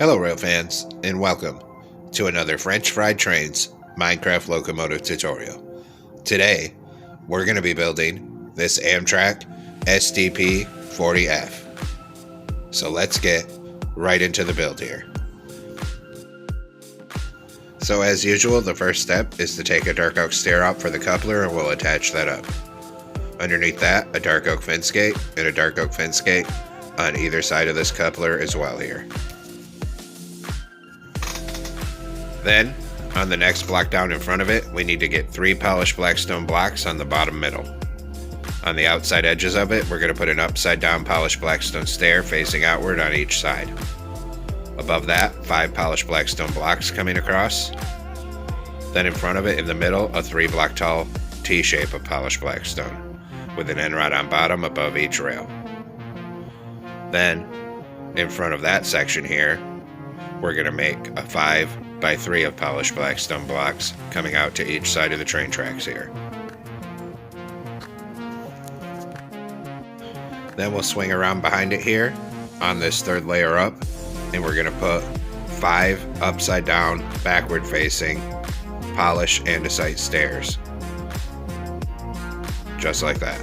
Hello rail fans, and welcome to another French Fried Trains Minecraft locomotive tutorial. Today, we're going to be building this Amtrak SDP40F. So let's get right into the build here. So as usual, the first step is to take a dark oak stair out for the coupler and we'll attach that up. Underneath that, a dark oak fence gate and a dark oak fence gate on either side of this coupler as well here. Then, on the next block down in front of it, we need to get 3 polished black stone blocks on the bottom middle. On the outside edges of it, we're going to put an upside down polished black stone stair facing outward on each side. Above that, 5 polished black stone blocks coming across. Then in front of it, in the middle, a 3 block tall T-shape of polished black stone, with an end rod on bottom above each rail. Then, in front of that section here, we're going to make a 5x3 of polished black stone blocks coming out to each side of the train tracks here. Then we'll swing around behind it here on this third layer up, and we're going to put 5 upside down, backward facing, polish andesite stairs. Just like that.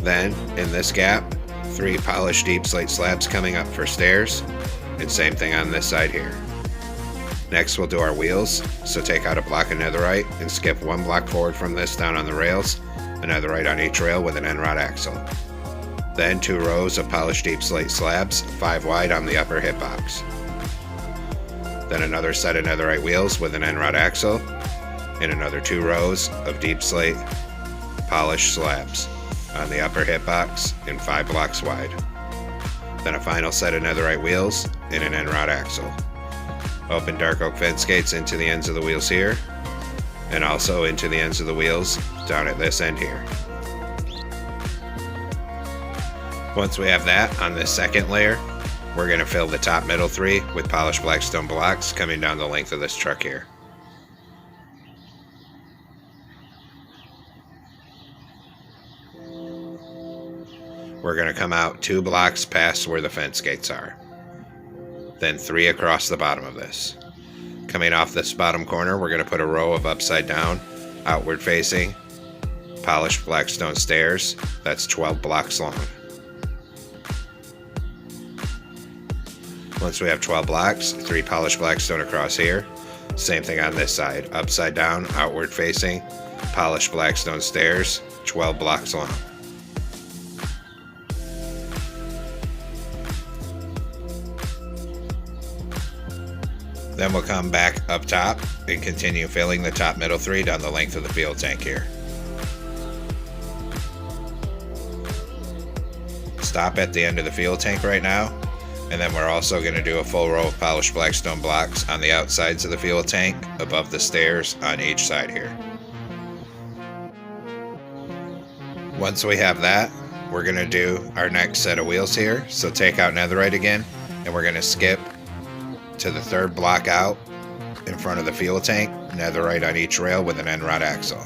Then, in this gap, 3 polished deep slate slabs coming up for stairs, and same thing on this side here. Next we'll do our wheels, so take out a block of netherite and skip 1 block forward from this down on the rails, a netherite on each rail with an end rod axle. Then 2 rows of polished deep slate slabs, 5 wide on the upper hitbox. Then another set of netherite wheels with an end rod axle, and another 2 rows of deep slate polished slabs on the upper hitbox and 5 blocks wide. Then a final set of netherite wheels and an end rod axle. Open dark oak fence gates into the ends of the wheels here, and also into the ends of the wheels down at this end here. Once we have that on this second layer, we're going to fill the top middle 3 with polished black stone blocks coming down the length of this truck here. We're going to come out 2 blocks past where the fence gates are. Then 3 across the bottom of this. Coming off this bottom corner, we're going to put a row of upside down, outward facing, polished black stone stairs. That's 12 blocks long. Once we have 12 blocks, 3 polished black stone across here. Same thing on this side. Upside down, outward facing, polished black stone stairs, 12 blocks long. Then we'll come back up top and continue filling the top middle 3 down the length of the fuel tank here. Stop at the end of the fuel tank right now, and then we're also going to do a full row of polished black stone blocks on the outsides of the fuel tank above the stairs on each side here. Once we have that, we're going to do our next set of wheels here. So take out netherite again, and we're going to skip to the 3rd block out in front of the fuel tank, netherite on each rail with an end rod axle.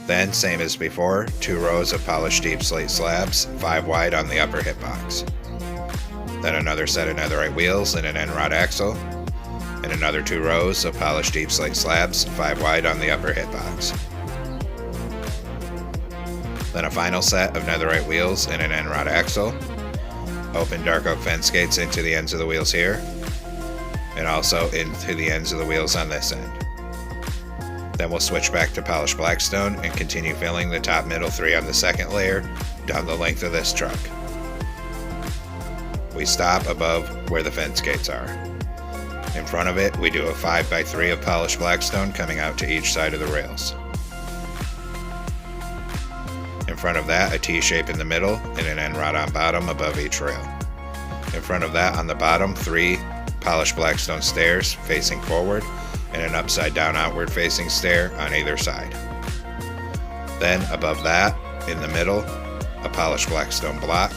Then, same as before, 2 rows of polished deep slate slabs, 5 wide on the upper hitbox. Then another set of netherite wheels and an end rod axle, and another 2 rows of polished deep slate slabs, 5 wide on the upper hitbox. Then a final set of netherite wheels and an end rod axle. Open dark oak fence gates into the ends of the wheels here, and also into the ends of the wheels on this end. Then we'll switch back to polished blackstone and continue filling the top middle 3 on the second layer down the length of this truck. We stop above where the fence gates are. In front of it, we do a 5x3 of polished blackstone coming out to each side of the rails. In front of that, a T-shape in the middle and an end rod on bottom above each rail. In front of that, on the bottom, 3 polished black stone stairs facing forward and an upside down outward facing stair on either side. Then above that, in the middle, a polished black stone block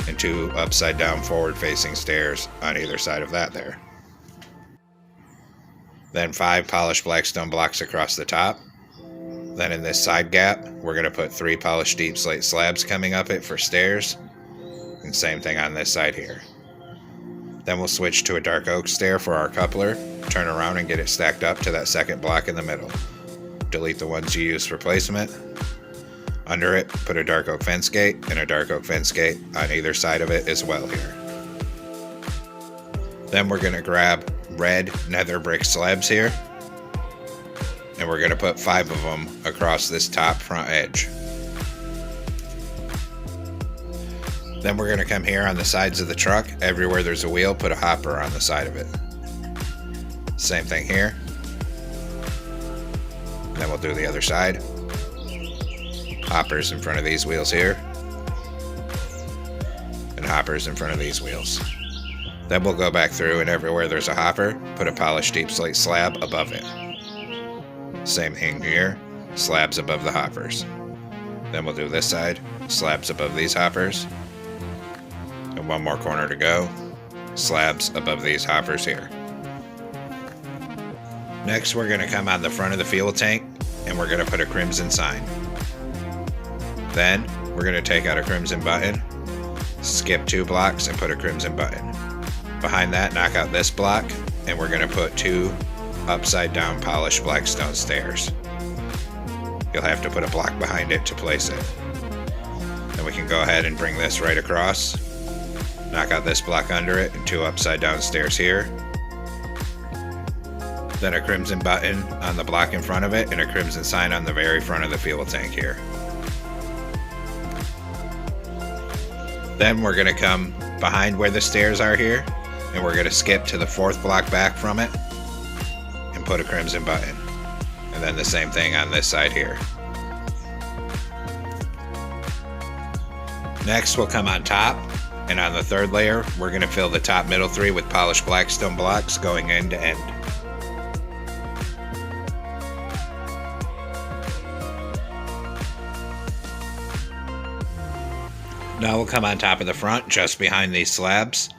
and 2 upside down forward facing stairs on either side of that there. Then 5 polished black stone blocks across the top. Then in this side gap, we're going to put 3 polished deep slate slabs coming up it for stairs. And same thing on this side here. Then we'll switch to a dark oak stair for our coupler, turn around and get it stacked up to that second block in the middle. Delete the ones you used for placement. Under it, put a dark oak fence gate and a dark oak fence gate on either side of it as well here. Then we're going to grab red nether brick slabs here, and we're going to put 5 of them across this top front edge. Then we're going to come here on the sides of the truck. Everywhere there's a wheel, put a hopper on the side of it. Same thing here. And then we'll do the other side. Hoppers in front of these wheels here. And hoppers in front of these wheels. Then we'll go back through, and everywhere there's a hopper, put a polished deep slate slab above it. Same thing here. Slabs above the hoppers. Then we'll do this side. Slabs above these hoppers. And one more corner to go. Slabs above these hoppers here. Next, we're going to come on the front of the fuel tank, and we're going to put a crimson sign. Then, we're going to take out a crimson button, skip 2 blocks, and put a crimson button. Behind that, knock out this block, and we're going to put 2 upside down polished black stone stairs. You'll have to put a block behind it to place it. Then we can go ahead and bring this right across. Knock out this block under it and 2 upside down stairs here. Then a crimson button on the block in front of it and a crimson sign on the very front of the fuel tank here. Then we're going to come behind where the stairs are here, and we're going to skip to the 4th block back from it and put a crimson button. And then the same thing on this side here. Next, we'll come on top, and on the 3rd layer, we're going to fill the top middle 3 with polished black stone blocks going end to end. Now we'll come on top of the front, just behind these slabs,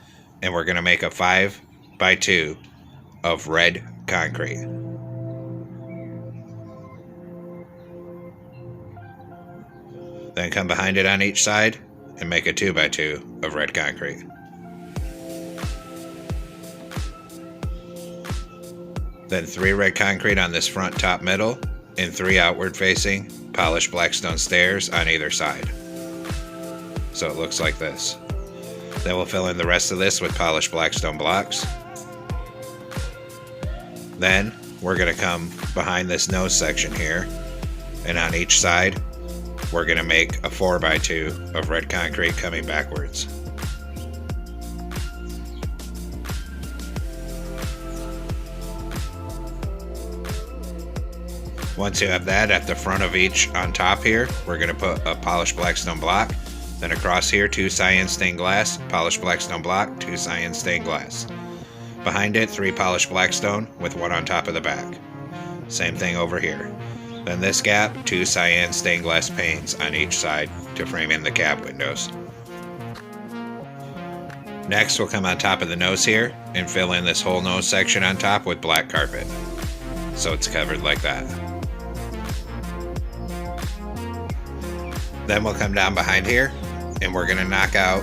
and we're going to make a 5x2 of red concrete. Then come behind it on each side and make a 2x2 of red concrete. Then 3 red concrete on this front top middle, and 3 outward facing polished black stone stairs on either side. So it looks like this. Then we'll fill in the rest of this with polished black stone blocks. Then we're going to come behind this nose section here, and on each side we're going to make a 4x2 of red concrete coming backwards. Once you have that at the front of each on top here, we're going to put a polished black stone block. Then across here, 2 cyan stained glass, polished black stone block, 2 cyan stained glass. Behind it, 3 polished black stone with 1 on top of the back. Same thing over here. Then this gap, 2 cyan stained glass panes on each side to frame in the cab windows. Next, we'll come on top of the nose here and fill in this whole nose section on top with black carpet. So it's covered like that. Then we'll come down behind here and we're going to knock out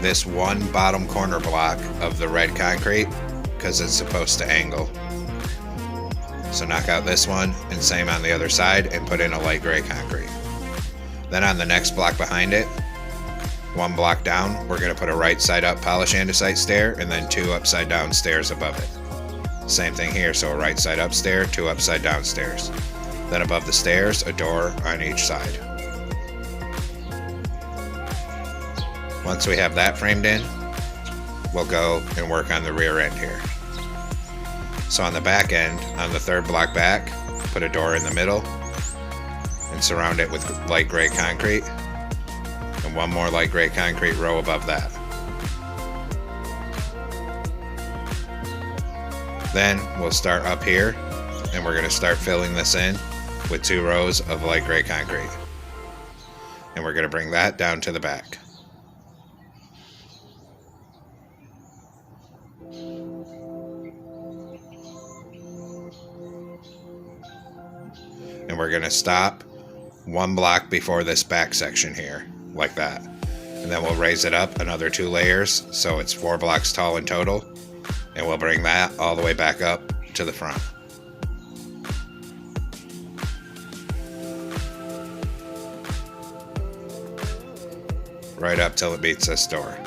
this one bottom corner block of the red concrete because it's supposed to angle. So knock out this one and same on the other side and put in a light gray concrete. Then on the next block behind it, 1 block down, we're going to put a right side up polished andesite stair and then 2 upside down stairs above it. Same thing here, so a right side up stair, 2 upside down stairs. Then above the stairs, a door on each side. Once we have that framed in, we'll go and work on the rear end here. So on the back end, on the 3rd block back, put a door in the middle and surround it with light gray concrete and 1 more light gray concrete row above that. Then we'll start up here and we're going to start filling this in with 2 rows of light gray concrete. And we're going to bring that down to the back. And we're going to stop 1 block before this back section here, like that. And then we'll raise it up another 2 layers, so it's 4 blocks tall in total. And we'll bring that all the way back up to the front. Right up till it meets this door.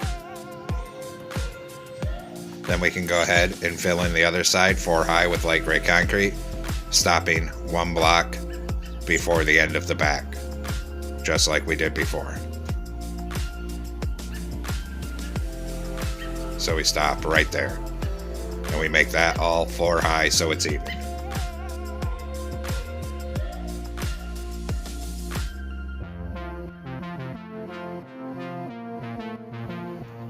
Then we can go ahead and fill in the other side 4 high with light gray concrete, stopping 1 block before the end of the back, just like we did before. So we stop right there, and we make that all 4 high so it's even.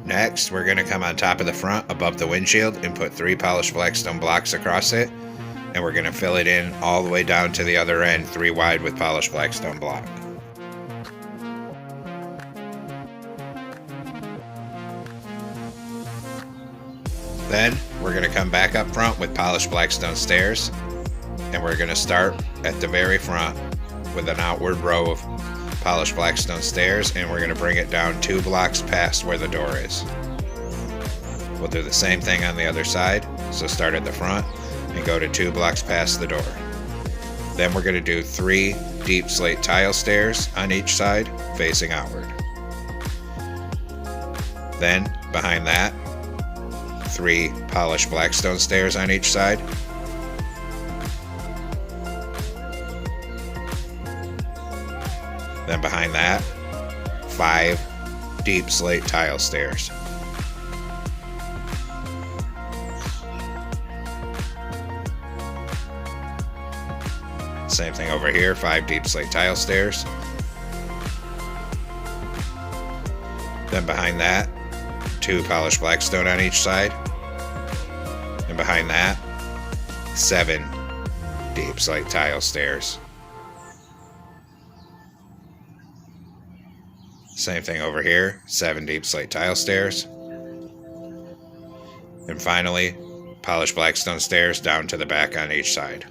Next, we're going to come on top of the front above the windshield and put 3 polished blackstone blocks across it, and we're going to fill it in all the way down to the other end 3 wide with polished blackstone block. Then we're going to come back up front with polished blackstone stairs, and we're going to start at the very front with an outward row of polished blackstone stairs, and we're going to bring it down 2 blocks past where the door is. We'll do the same thing on the other side, so start at the front and go to 2 blocks past the door. Then we're going to do 3 deep slate tile stairs on each side facing outward. Then behind that, 3 polished blackstone stairs on each side. Then behind that, 5 deep slate tile stairs. Same thing over here, 5 deep slate tile stairs. Then behind that, 2 polished blackstone on each side. And behind that, 7 deep slate tile stairs. Same thing over here, 7 deep slate tile stairs. And finally, polished blackstone stairs down to the back on each side.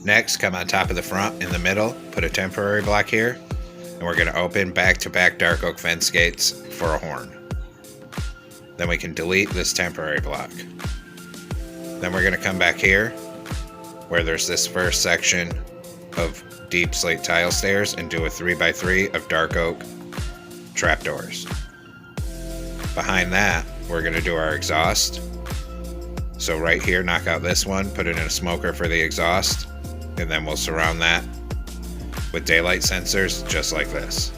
Next, come on top of the front in the middle, put a temporary block here, and we're going to open back-to-back dark oak fence gates for a horn. Then we can delete this temporary block. Then we're going to come back here, where there's this first section of deep slate tile stairs, and do a 3x3 of dark oak trapdoors. Behind that, we're going to do our exhaust. So right here, knock out this one, put it in a smoker for the exhaust, and then we'll surround that with daylight sensors just like this.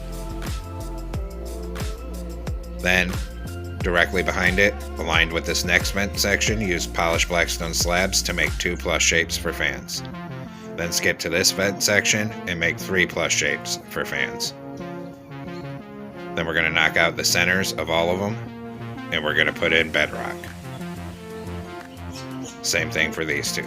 Then, directly behind it, aligned with this next vent section, use polished blackstone slabs to make 2 plus shapes for fans. Then skip to this vent section and make 3 plus shapes for fans. Then we're going to knock out the centers of all of them, and we're going to put in bedrock. Same thing for these 2.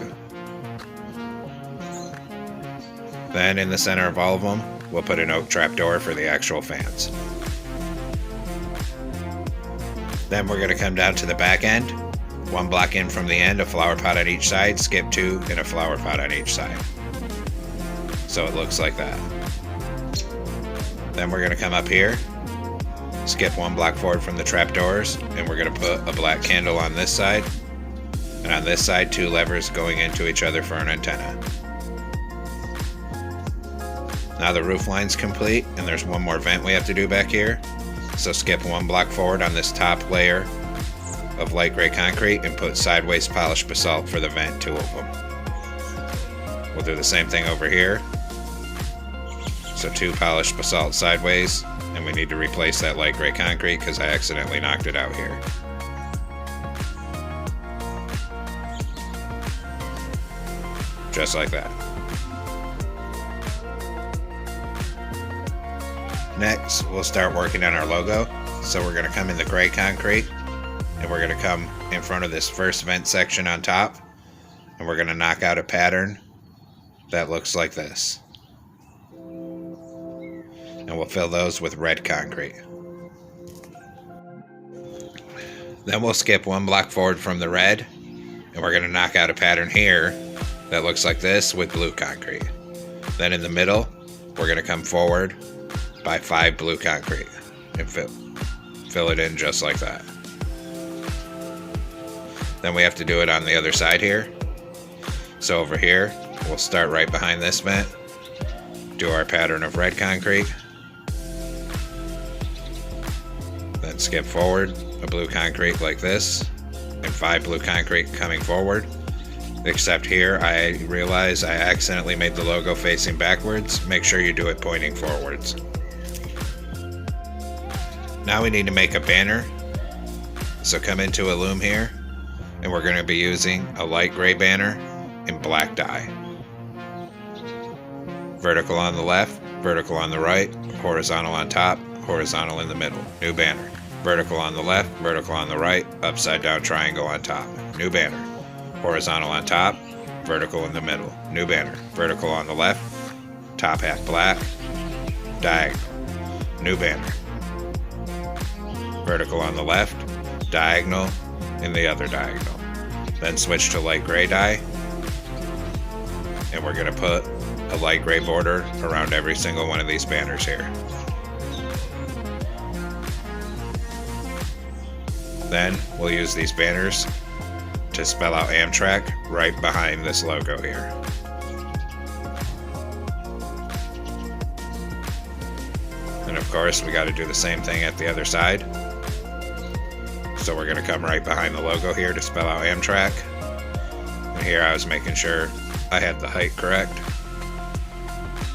Then in the center of all of them, we'll put an oak trapdoor for the actual fans. Then we're going to come down to the back end, 1 block in from the end, a flower pot on each side, skip 2, and a flower pot on each side. So it looks like that. Then we're going to come up here, skip 1 block forward from the trapdoors, and we're going to put a black candle on this side, and on this side 2 levers going into each other for an antenna. Now the roof line's complete, and there's 1 more vent we have to do back here. So skip 1 block forward on this top layer of light gray concrete and put sideways polished basalt for the vent, 2 of them. We'll do the same thing over here. So 2 polished basalt sideways, and we need to replace that light gray concrete because I accidentally knocked it out here. Just like that. Next, we'll start working on our logo. So we're going to come in the gray concrete, and we're going to come in front of this first vent section on top, and we're going to knock out a pattern that looks like this. And we'll fill those with red concrete. Then we'll skip 1 block forward from the red, and we're going to knock out a pattern here that looks like this with blue concrete. Then in the middle, we're going to come forward by 5 blue concrete and fill it in just like that. Then we have to do it on the other side here. So over here, we'll start right behind this vent, do our pattern of red concrete, then skip forward a blue concrete like this, and 5 blue concrete coming forward. Except here, I realize I accidentally made the logo facing backwards. Make sure you do it pointing forwards. Now we need to make a banner. So come into a loom here, and we're going to be using a light gray banner in black dye. Vertical on the left, vertical on the right, horizontal on top, horizontal in the middle. New banner. Vertical on the left, vertical on the right, upside down triangle on top. New banner. Horizontal on top, vertical in the middle. New banner. Vertical on the left, top half black, diagonal. New banner. Vertical on the left, diagonal in the other diagonal. Then switch to light gray dye, and we're going to put a light gray border around every single one of these banners here. Then we'll use these banners to spell out Amtrak right behind this logo here. And of course, we got to do the same thing at the other side. So we're going to come right behind the logo here to spell out Amtrak. And here I was making sure I had the height correct.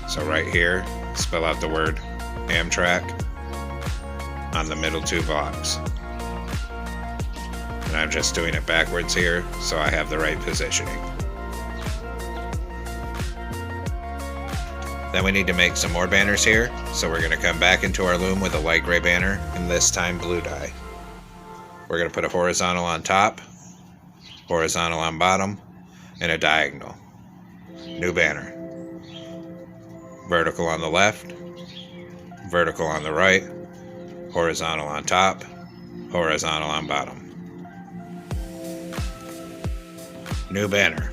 So right here, spell out the word Amtrak on the middle 2 blocks. And I'm just doing it backwards here, so I have the right positioning. Then we need to make some more banners here, so we're going to come back into our loom with a light gray banner, and this time blue dye. We're going to put a horizontal on top, horizontal on bottom, and a diagonal. New banner. Vertical on the left, vertical on the right, horizontal on top, horizontal on bottom. New banner.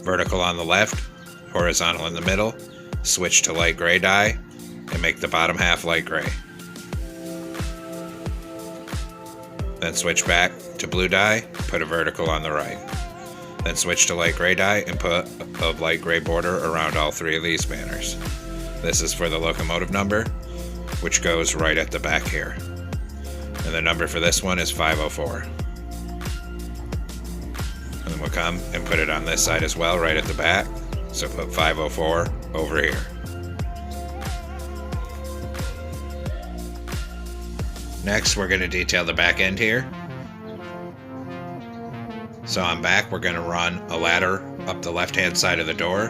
Vertical on the left, horizontal in the middle, switch to light gray dye, and make the bottom half light gray. Then switch back to blue dye, put a vertical on the right. Then switch to light gray dye and put a light gray border around all 3 of these banners. This is for the locomotive number, which goes right at the back here. And the number for this one is 504. And then we'll come and put it on this side as well, right at the back. So put 504 over here. Next, we're going to detail the back end here. So on back, we're going to run a ladder up the left-hand side of the door,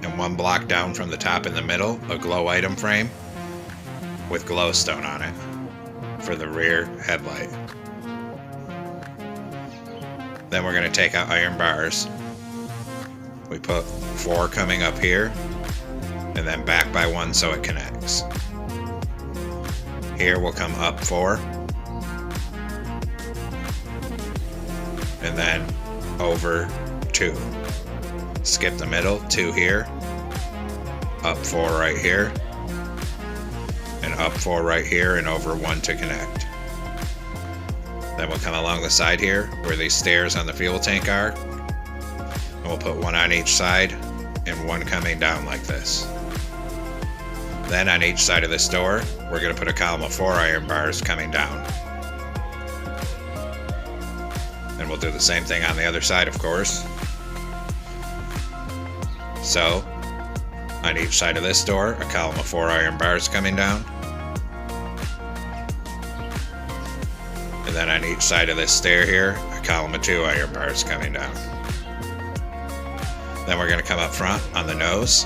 and 1 block down from the top in the middle, a glow item frame with glowstone on it for the rear headlight. Then we're going to take out iron bars. We put 4 coming up here, and then back by 1 so it connects. Here we'll come up 4, and then over 2. Skip the middle, 2 here, up 4 right here, and up 4 right here, and over 1 to connect. Then we'll come along the side here where these stairs on the fuel tank are, and we'll put 1 on each side and 1 coming down like this. Then on each side of this door, we're going to put a column of 4 iron bars coming down. And we'll do the same thing on the other side, of course. So, on each side of this door, a column of 4 iron bars coming down. And then on each side of this stair here, a column of 2 iron bars coming down. Then we're going to come up front on the nose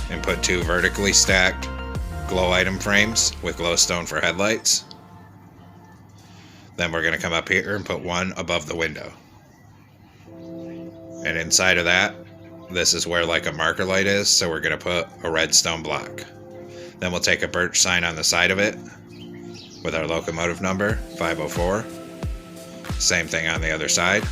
and put 2 vertically stacked glow item frames with glowstone for headlights. Then we're going to come up here and put 1 above the window. And inside of that, this is where like a marker light is, so we're going to put a redstone block. Then we'll take a birch sign on the side of it with our locomotive number, 504. Same thing on the other side.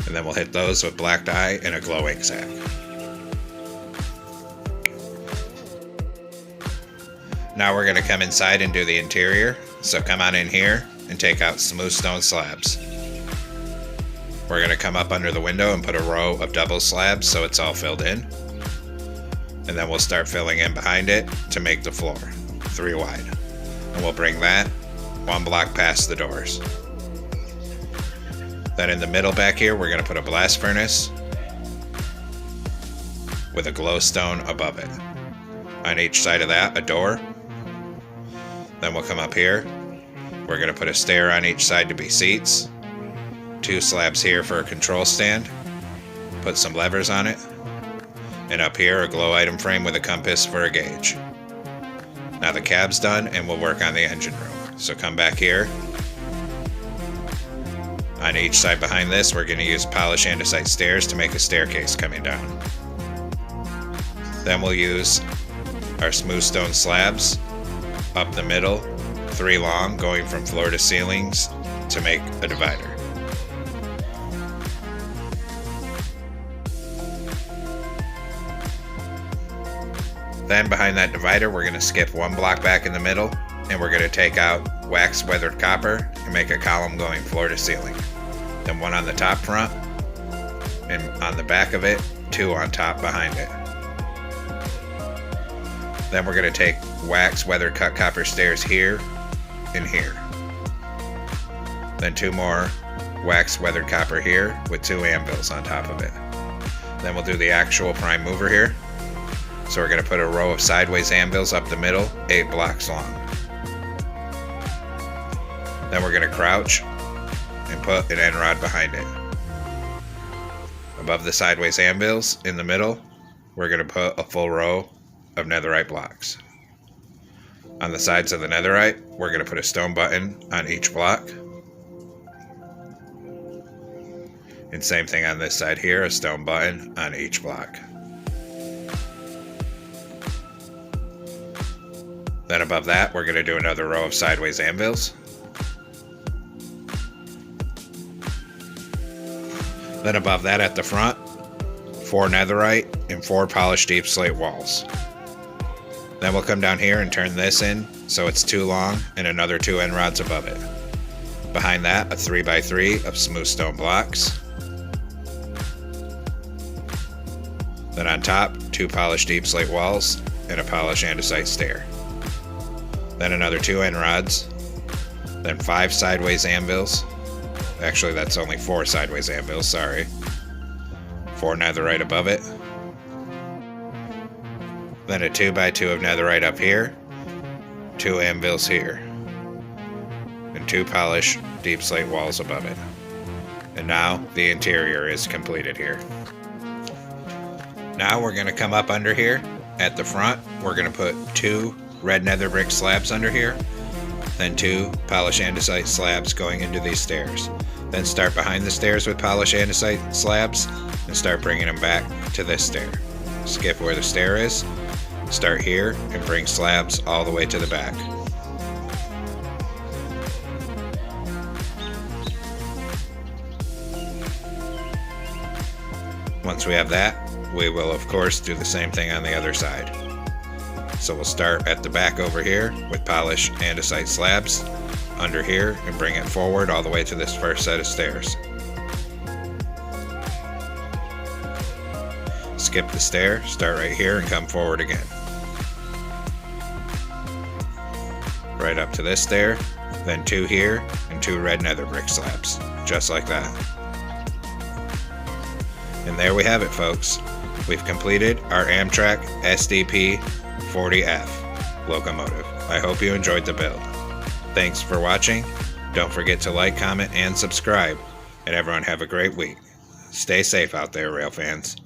And then we'll hit those with black dye and a glow ink sac. Now we're going to come inside and do the interior. So come on in here and take out smooth stone slabs. We're going to come up under the window and put a row of double slabs so it's all filled in. And then we'll start filling in behind it to make the floor 3 wide. And we'll bring that 1 block past the doors. Then in the middle back here, we're going to put a blast furnace with a glowstone above it. On each side of that, a door. Then we'll come up here. We're going to put a stair on each side to be seats. 2 slabs here for a control stand. Put some levers on it. And up here, a glow item frame with a compass for a gauge. Now the cab's done and we'll work on the engine room. So come back here. On each side behind this, we're going to use polished andesite stairs to make a staircase coming down. Then we'll use our smooth stone slabs up the middle, 3 long, going from floor to ceilings to make a divider. Then behind that divider, we're going to skip 1 block back in the middle, and we're going to take out wax weathered copper and make a column going floor to ceiling. Then 1 on the top front, and on the back of it, 2 on top behind it. Then we're going to take wax weathered cut copper stairs here and here. Then 2 more wax weathered copper here with 2 anvils on top of it. Then we'll do the actual prime mover here. So we're going to put a row of sideways anvils up the middle, 8 blocks long. Then we're going to crouch and put an end rod behind it. Above the sideways anvils in the middle, we're going to put a full row of netherite blocks. On the sides of the netherite, we're going to put a stone button on each block. And same thing on this side here, a stone button on each block. Then above that, we're going to do another row of sideways anvils. Then above that at the front, 4 netherite and 4 polished deep slate walls. Then we'll come down here and turn this in so it's 2 long and another 2 end rods above it. Behind that, a 3x3 of smooth stone blocks. Then on top, 2 polished deep slate walls and a polished andesite stair. Then another 2 end rods. Then 5 sideways anvils. Actually, that's only 4 sideways anvils, sorry. 4 netherite above it. Then a 2x2 of netherite up here. 2 anvils here. And 2 polished deep slate walls above it. And now the interior is completed here. Now we're going to come up under here. At the front, we're going to put 2 red nether brick slabs under here, then 2 polished andesite slabs going into these stairs. Then start behind the stairs with polished andesite slabs and start bringing them back to this stair. Skip where the stair is, start here and bring slabs all the way to the back. Once we have that, we will of course do the same thing on the other side. So we'll start at the back over here with polished andesite slabs under here and bring it forward all the way to this first set of stairs. Skip the stair, start right here and come forward again. Right up to this stair, then 2 here and 2 red nether brick slabs, just like that. And there we have it, folks. We've completed our Amtrak SDP40F Locomotive. I hope you enjoyed the build. Thanks for watching. Don't forget to like, comment, and subscribe. And everyone have a great week. Stay safe out there, rail fans.